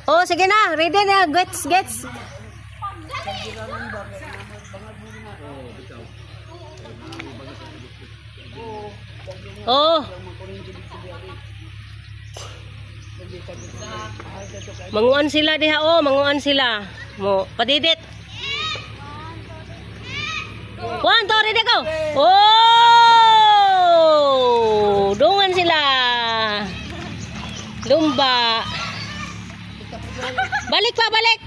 Oh, sige na. Ready na. Gets. Oh. Manguan sila diha, oh. Manguan sila. Mo, padidit. 1, 2, ready, go. Oh! Dungan sila. Lumba. Balik pa, balik.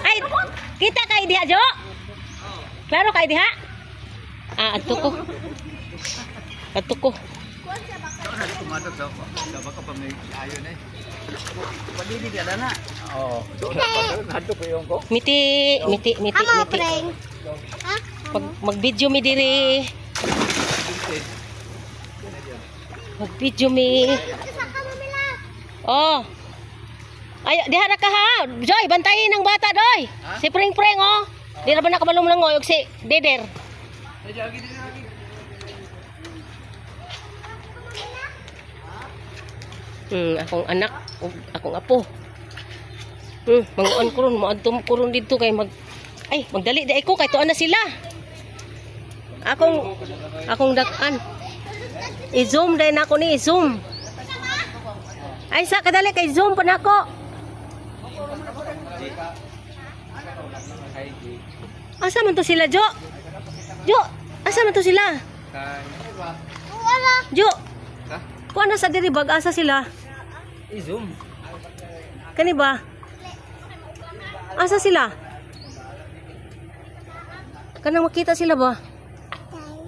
Ay, kita kay diha, Jo? Klaro kay diha? Ah, ato ko. Baka pa may ayon eh. Padidi ka na. Oo. Hadto ko yung ko. Miti. Mag-video mi diri. Mag-video mi. Oh. Ay, diha na ka ha. Joy, bantayin ang bata, Doy. Si Pring, oh. Di na ba nakabalumlangoy og si Deder? Akong anak, akong apo. Manguan ko ron, maadtom ko ron dito kay magdali di ko kay tuan na sila. Akong dakan. I-zoom dai nako ni i-zoom. Ay sa kadali kay zoom pa nako. Asa man to sila, Jo? Asa man to sila? Jo. Kuha na sa diri bag asa sila? I-zoom. Kani ba? Asa sila? Kanang makita sila ba?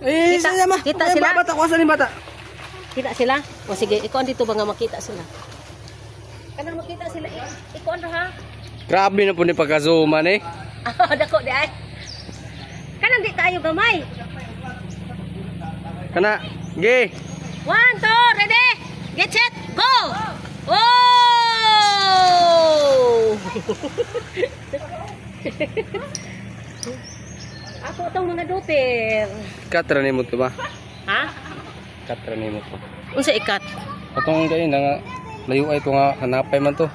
Kita sila? Bata, kuwasan ni bata. Kita sila? O sige, ikuan dito ba nga makita sila? Kanang makita sila, ikuan ra ha? Grabe na po ni pagka-zooman eh. Dako di ay. Kanang di kayo gamay. Kana, ge. 1, 2, ready? Get set, go! Oh! Ako itong mga duter. Katra ni mo to ba? Ha? Katra ni mo to. Unsa ikat? Katong gayon na nga layo ay to nga hanapay man to.